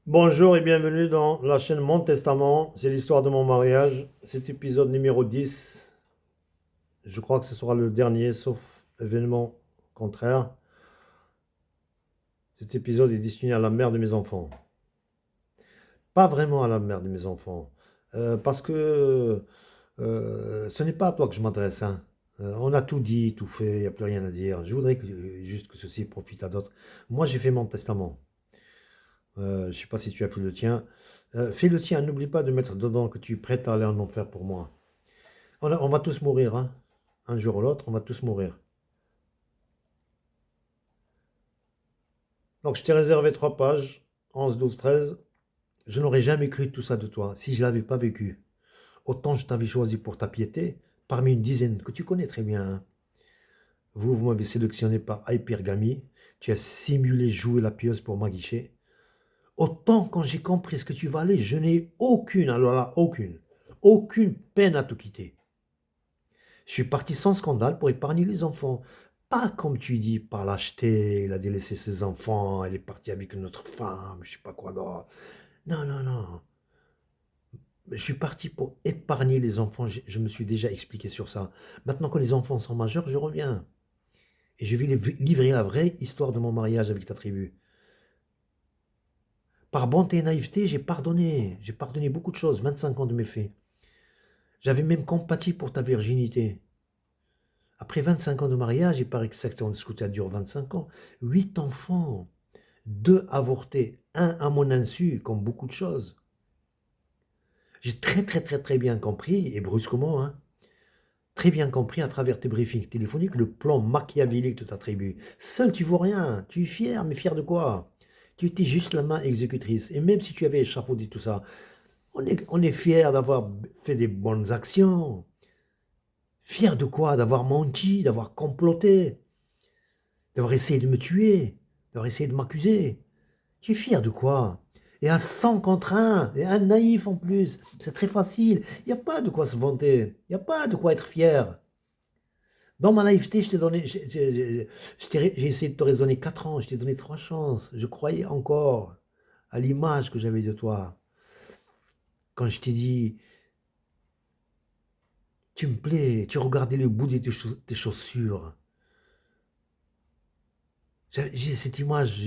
Bonjour et bienvenue dans la chaîne Mon Testament. C'est l'histoire de mon mariage. Cet épisode numéro 10. Je crois que ce sera le dernier, sauf événement contraire. Cet épisode est destiné à la mère de mes enfants. Pas vraiment à la mère de mes enfants. Parce que ce n'est pas à toi que je m'adresse, hein. On a tout dit, tout fait, il n'y a plus rien à dire. Je voudrais juste que ceci profite à d'autres. Moi, j'ai fait mon testament. Je ne sais pas si tu as fait le tien. Fais le tien, n'oublie pas de mettre dedans que tu es prêt à aller en enfer pour moi. On va tous mourir, hein. Un jour ou l'autre, on va tous mourir. Donc je t'ai réservé 3 pages, 11, 12, 13. Je n'aurais jamais cru tout ça de toi si je ne l'avais pas vécu. Autant je t'avais choisi pour ta piété, parmi une dizaine que tu connais très bien, hein. Vous m'avez sélectionné par hypergamie. Tu as simulé jouer la pieuse pour m'aguicher. Autant quand j'ai compris ce que tu valais, je n'ai aucune, alors là, aucune peine à te quitter. Je suis parti sans scandale pour épargner les enfants. Pas comme tu dis, par lâcheté, il a délaissé ses enfants, elle est partie avec une autre femme, je sais pas quoi d'autre. Non, non, non. Je suis parti pour épargner les enfants, je me suis déjà expliqué sur ça. Maintenant que les enfants sont majeurs, je reviens. Et je vais livrer la vraie histoire de mon mariage avec ta tribu. Par bonté et naïveté, j'ai pardonné. J'ai pardonné beaucoup de choses, 25 ans de méfaits. J'avais même compati pour ta virginité. Après 25 ans de mariage, il paraît que cette section dure 25 ans. 8 enfants, 2 avortés, un à mon insu, comme beaucoup de choses. J'ai très bien compris, et brusquement, hein, très bien compris à travers tes briefings téléphoniques, le plan machiavélique de ta tribu. Seul tu vois rien, tu es fier, mais fier de quoi? Tu étais juste la main exécutrice. Et même si tu avais échafaudé tout ça, on est fier d'avoir fait des bonnes actions. Fier de quoi? D'avoir menti, d'avoir comploté, d'avoir essayé de me tuer, d'avoir essayé de m'accuser. Tu es fier de quoi? Et un sang contre un, et un naïf en plus. C'est très facile. Il n'y a pas de quoi se vanter. Il n'y a pas de quoi être fier. Dans ma naïveté, je t'ai donné, j'ai essayé de te raisonner 4 ans. Je t'ai donné 3 chances. Je croyais encore à l'image que j'avais de toi. Quand je t'ai dit, tu me plais, tu regardais le bout de tes chaussures. J'ai cette image,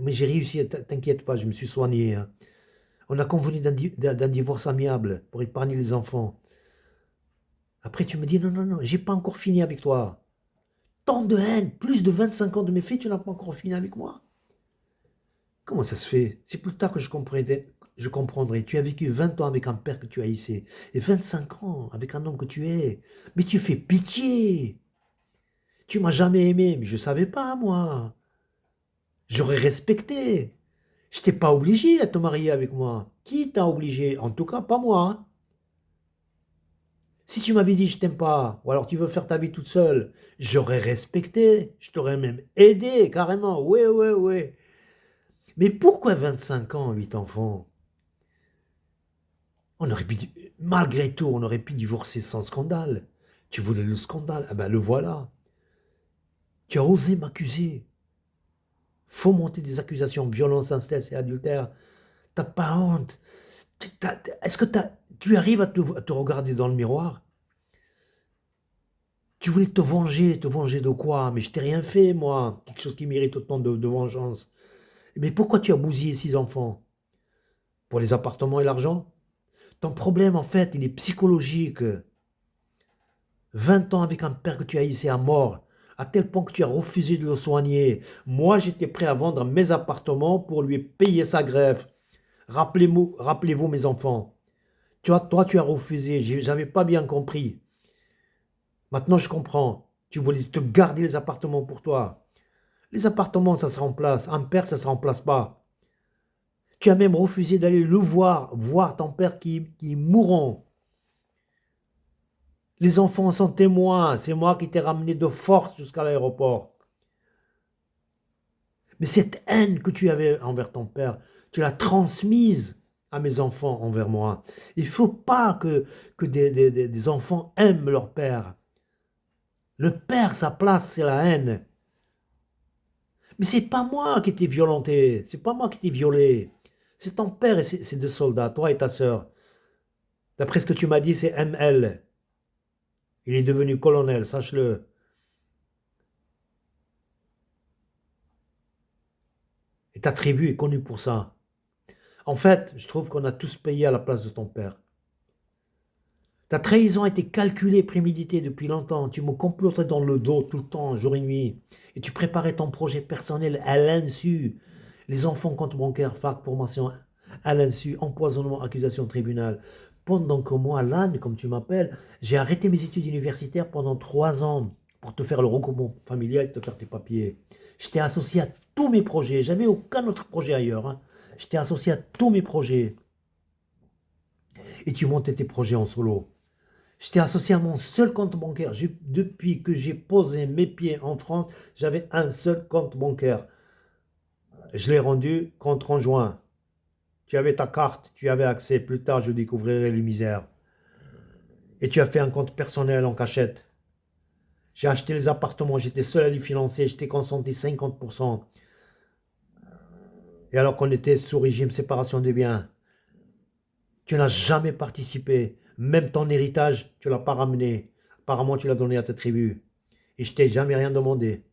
mais j'ai réussi, t'inquiète pas, je me suis soigné, hein. On a convenu d'un divorce amiable pour épargner les enfants. Après, tu me dis, non, non, non, j'ai pas encore fini avec toi. Tant de haine, plus de 25 ans de méfaits, tu n'as pas encore fini avec moi. Comment ça se fait? C'est plus tard que je comprendrai. Tu as vécu 20 ans avec un père que tu haïssais, et 25 ans avec un homme que tu es. Mais tu fais pitié. Tu m'as jamais aimé, mais je savais pas, moi. J'aurais respecté. Je t'ai pas obligé à te marier avec moi. Qui t'a obligé? En tout cas, pas moi, hein. Si tu m'avais dit je t'aime pas, ou alors tu veux faire ta vie toute seule, j'aurais respecté, je t'aurais même aidé, carrément, ouais, ouais, ouais. Mais pourquoi 25 ans, 8 enfants? On aurait pu, malgré tout, on aurait pu divorcer sans scandale. Tu voulais le scandale, ah ben le voilà. Tu as osé m'accuser, fomenter des accusations, violence, inceste et adultère. T'as pas honte. Est-ce que tu arrives à te regarder dans le miroir? Tu voulais te venger de quoi? Mais je t'ai rien fait, moi. Quelque chose qui mérite autant de vengeance. Mais pourquoi tu as bousillé 6 enfants? Pour les appartements et l'argent? Ton problème, en fait, il est psychologique. 20 ans avec un père que tu haïssais à mort, à tel point que tu as refusé de le soigner. Moi, j'étais prêt à vendre mes appartements pour lui payer sa greffe. Rappelez-vous, mes enfants. Toi, tu as refusé. J'avais pas bien compris. Maintenant, je comprends. Tu voulais te garder les appartements pour toi. Les appartements, ça se remplace. Un père, ça se remplace pas. Tu as même refusé d'aller le voir ton père qui est mourant. Les enfants sont témoins. C'est moi qui t'ai ramené de force jusqu'à l'aéroport. Mais cette haine que tu avais envers ton père, tu l'as transmise à mes enfants envers moi. Il ne faut pas que des enfants aiment leur père. Le père, sa place, c'est la haine. Mais c'est pas moi qui t'ai violenté. C'est pas moi qui t'ai violé. C'est ton père et ses deux soldats, toi et ta sœur. D'après ce que tu m'as dit, c'est ML. Il est devenu colonel, sache-le. Et ta tribu est connue pour ça. En fait, je trouve qu'on a tous payé à la place de ton père. Ta trahison a été calculée, préméditée depuis longtemps. Tu me complotais dans le dos tout le temps, jour et nuit. Et tu préparais ton projet personnel à l'insu. Les enfants, compte bancaire, FARC, formation à l'insu, empoisonnement, accusation, tribunal. Pendant que moi, l'âne, comme tu m'appelles, j'ai arrêté mes études universitaires pendant 3 ans pour te faire le regroupement familial et te faire tes papiers. J'étais associé à tous mes projets. J'avais aucun autre projet ailleurs, hein. J'étais associé à tous mes projets. Et tu montais tes projets en solo. J'étais associé à mon seul compte bancaire. Depuis que j'ai posé mes pieds en France, j'avais un seul compte bancaire. Je l'ai rendu compte conjoint. Tu avais ta carte, tu y avais accès. Plus tard, je découvrirai les misères. Et tu as fait un compte personnel en cachette. J'ai acheté les appartements, j'étais seul à les financer, j'étais consenti 50%. Et alors qu'on était sous régime séparation des biens, tu n'as jamais participé. Même ton héritage, tu ne l'as pas ramené. Apparemment, tu l'as donné à ta tribu. Et je t'ai jamais rien demandé.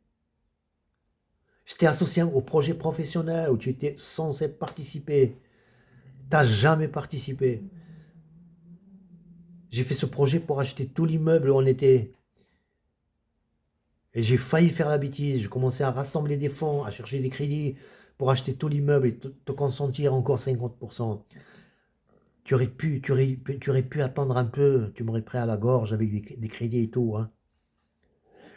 J'étais associé au projet professionnel où tu étais censé participer. Tu n'as jamais participé. J'ai fait ce projet pour acheter tout l'immeuble où on était. Et j'ai failli faire la bêtise. J'ai commencé à rassembler des fonds, à chercher des crédits pour acheter tout l'immeuble et te consentir encore 50%. Tu aurais pu attendre un peu. Tu m'aurais pris à la gorge avec des crédits et tout, hein.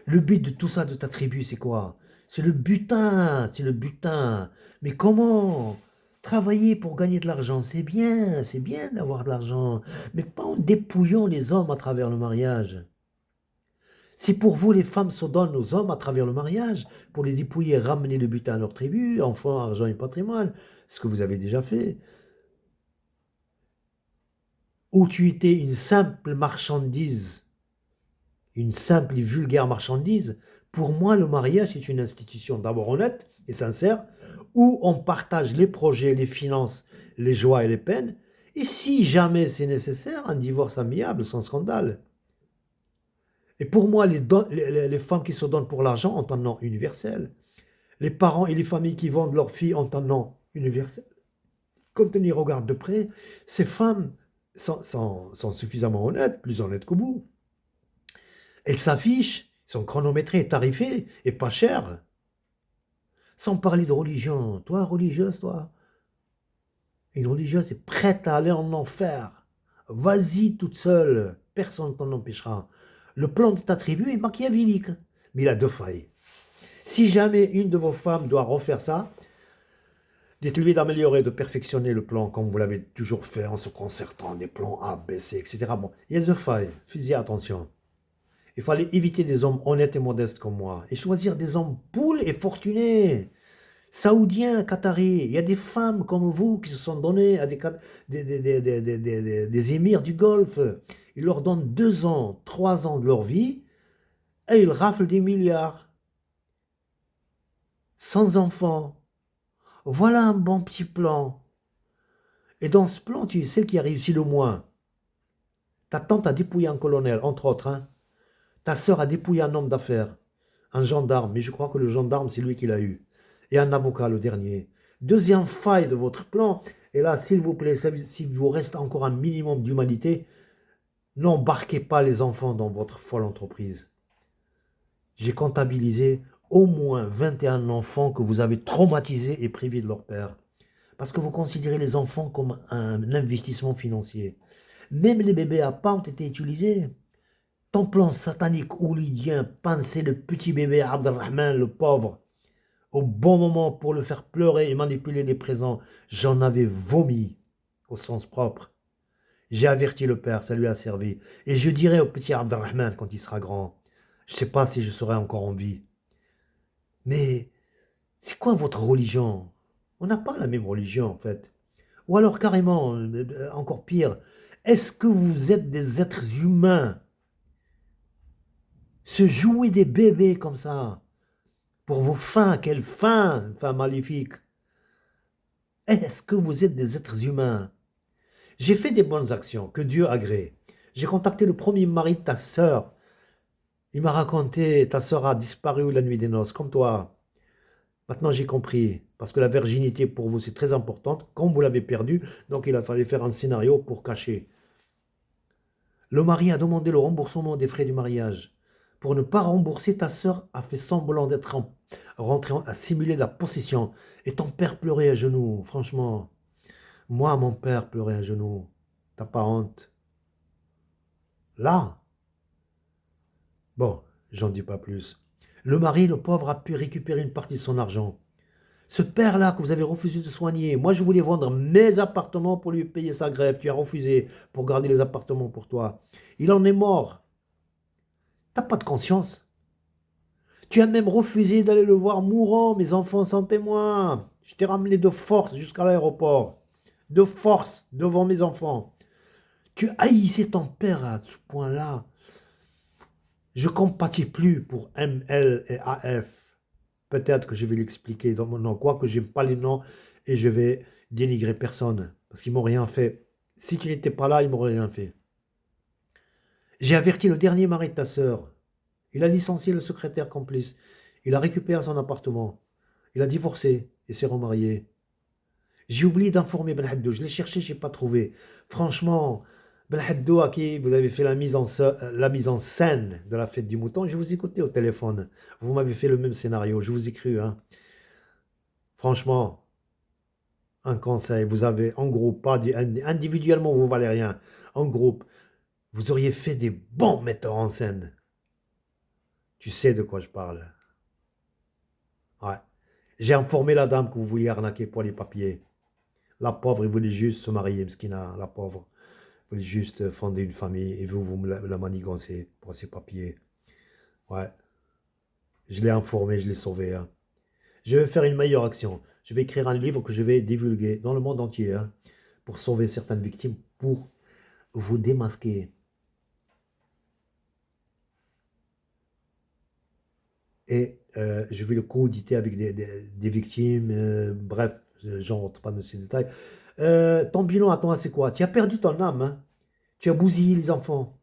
Le but de tout ça, de ta tribu, c'est quoi? C'est le butin, c'est le butin. Mais comment? Travailler pour gagner de l'argent, c'est bien d'avoir de l'argent, mais pas en dépouillant les hommes à travers le mariage. Si pour vous, les femmes se donnent aux hommes à travers le mariage, pour les dépouiller, ramener le butin à leur tribu, enfants, argent et patrimoine, ce que vous avez déjà fait, ou tu étais une simple et vulgaire marchandise, pour moi, le mariage est une institution d'abord honnête et sincère, où on partage les projets, les finances, les joies et les peines, et si jamais c'est nécessaire, un divorce amiable sans scandale. Et pour moi, les femmes qui se donnent pour l'argent ont un nom universel. Les parents et les familles qui vendent leurs filles ont un nom universel. Quand on y regarde de près, ces femmes sont suffisamment honnêtes, plus honnêtes que vous. Elles s'affichent, sont chronométrées, tarifées et pas chères. Sans parler de religion. Toi, religieuse, toi, une religieuse est prête à aller en enfer. Vas-y toute seule, personne ne t'en empêchera. Le plan de ta tribu est machiavélique, mais il a deux failles. Si jamais une de vos femmes doit refaire ça, dites-lui d'améliorer, de perfectionner le plan comme vous l'avez toujours fait en se concertant des plans A, B, C, etc. Bon, il y a deux failles, faisez attention. Il fallait éviter des hommes honnêtes et modestes comme moi et choisir des hommes poules et fortunés. Saoudiens, Qataris, il y a des femmes comme vous qui se sont données à des émirs du Golfe. Ils leur donnent 2 ans, 3 ans de leur vie et ils raflent des milliards. Sans enfants. Voilà un bon petit plan. Et dans ce plan, tu es celle qui a réussi le moins. Ta tante a dépouillé un colonel, entre autres, hein. Ta sœur a dépouillé un homme d'affaires, un gendarme, mais je crois que le gendarme, c'est lui qui l'a eu. Et un avocat, le dernier. Deuxième faille de votre plan, et là, s'il vous plaît, s'il vous reste encore un minimum d'humanité, n'embarquez pas les enfants dans votre folle entreprise. J'ai comptabilisé au moins 21 enfants que vous avez traumatisés et privés de leur père. Parce que vous considérez les enfants comme un investissement financier. Même les bébés à pas ont été utilisés. Ton plan satanique oulidien pensait le petit bébé Abdelrahman, le pauvre, au bon moment pour le faire pleurer et manipuler les présents. J'en avais vomi, au sens propre. J'ai averti le père, ça lui a servi. Et je dirai au petit Abdelrahman quand il sera grand, je ne sais pas si je serai encore en vie. Mais c'est quoi votre religion? On n'a pas la même religion en fait. Ou alors carrément, encore pire, est-ce que vous êtes des êtres humains? Se jouer des bébés comme ça, pour vos fins, quelle fin maléfique. Est-ce que vous êtes des êtres humains? J'ai fait des bonnes actions, que Dieu agrée. J'ai contacté le premier mari de ta sœur. Il m'a raconté, ta sœur a disparu la nuit des noces, comme toi. Maintenant, j'ai compris, parce que la virginité pour vous, c'est très importante, comme vous l'avez perdue, donc il a fallu faire un scénario pour cacher. Le mari a demandé le remboursement des frais du mariage. Pour ne pas rembourser, ta sœur a fait semblant d'être rentrée à simuler la possession. Et ton père pleurait à genoux, franchement. Moi, mon père pleurait à genoux. T'as pas honte? Là, bon, j'en dis pas plus. Le mari, le pauvre, a pu récupérer une partie de son argent. Ce père-là que vous avez refusé de soigner, moi je voulais vendre mes appartements pour lui payer sa grève. Tu as refusé pour garder les appartements pour toi. Il en est mort. T'as pas de conscience. Tu as même refusé d'aller le voir mourant. Mes enfants sont témoins. Je t'ai ramené de force jusqu'à l'aéroport. De force devant mes enfants. Tu haïssais ton père à ce point-là. Je compatis plus pour ML et AF. Peut-être que je vais l'expliquer dans mon nom. Quoique j'aime pas les noms et je vais dénigrer personne. Parce qu'ils m'ont rien fait. Si tu n'étais pas là, ils m'auraient rien fait. J'ai averti le dernier mari de ta sœur. Il a licencié le secrétaire complice. Il a récupéré son appartement. Il a divorcé et s'est remarié. J'ai oublié d'informer Ben Haddou. Je l'ai cherché, je n'ai pas trouvé. Franchement, Ben Haddou, à qui vous avez fait la mise en scène de la fête du mouton, je vous écoutais au téléphone. Vous m'avez fait le même scénario, je vous ai cru. Hein. Franchement, un conseil, vous avez en groupe, pas individuellement, vous ne valez rien. En groupe, vous auriez fait des bons metteurs en scène. Tu sais de quoi je parle. Ouais. J'ai informé la dame que vous vouliez arnaquer pour les papiers. La pauvre, il voulait juste se marier, Mskina, la pauvre. Il voulait juste fonder une famille et vous me la manigancez pour ses papiers. Ouais. Je l'ai informé, je l'ai sauvé. Hein. Je vais faire une meilleure action. Je vais écrire un livre que je vais divulguer dans le monde entier hein, pour sauver certaines victimes, pour vous démasquer. Et je vais le coéditer avec des victimes. Bref, j'en rentre pas dans ces détails. Ton bilan à toi, c'est quoi? Tu as perdu ton âme. Hein. Tu as bousillé les enfants.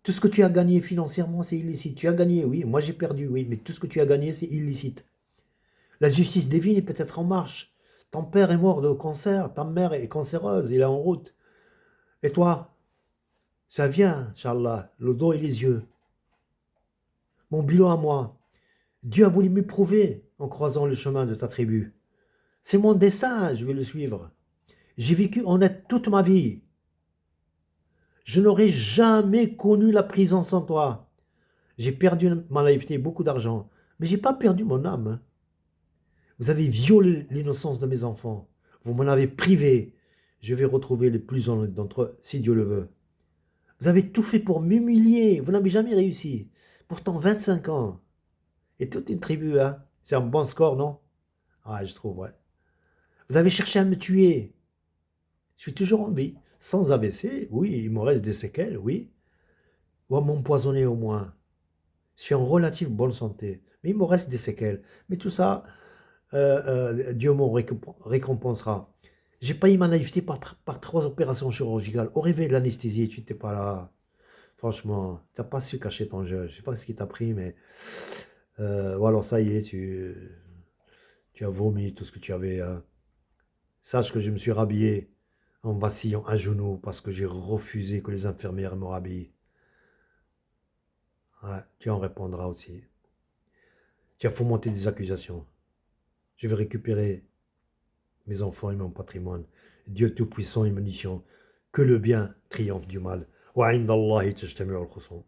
Tout ce que tu as gagné financièrement, c'est illicite. Tu as gagné, oui. Moi, j'ai perdu, oui. Mais tout ce que tu as gagné, c'est illicite. La justice divine est peut-être en marche. Ton père est mort de cancer. Ta mère est cancéreuse. Il est en route. Et toi, ça vient, Inch'Allah, le dos et les yeux. Mon bilan à moi. Dieu a voulu m'éprouver en croisant le chemin de ta tribu. C'est mon destin, je vais le suivre. J'ai vécu honnête toute ma vie. Je n'aurais jamais connu la prison sans toi. J'ai perdu ma naïveté, beaucoup d'argent, mais j'ai pas perdu mon âme. Hein. Vous avez violé l'innocence de mes enfants. Vous m'en avez privé. Je vais retrouver les plus honnêtes d'entre eux, si Dieu le veut. Vous avez tout fait pour m'humilier. Vous n'avez jamais réussi. Pourtant, 25 ans. Et toute une tribu, hein. C'est un bon score, non? Ah, je trouve, ouais. Vous avez cherché à me tuer. Je suis toujours en vie. Sans AVC, oui, il me reste des séquelles, oui. Ou à m'empoisonner au moins. Je suis en relative bonne santé. Mais il me reste des séquelles. Mais tout ça, Dieu m'en récompensera. J'ai payé ma naïveté par 3 opérations chirurgicales. Au réveil de l'anesthésie, tu n'étais pas là. Franchement, tu n'as pas su cacher ton jeu. Je ne sais pas ce qui t'a pris, mais... ou alors ça y est, tu as vomi tout ce que tu avais. Hein. Sache que je me suis rhabillé en vacillant à genoux parce que j'ai refusé que les infirmières me rhabillent. Ouais, tu en répondras aussi. Tu as fomenté des accusations. Je vais récupérer mes enfants et mon patrimoine. Dieu Tout-Puissant et munition. Que le bien triomphe du mal. Wa inda Allahi tajtami'u al-khusum.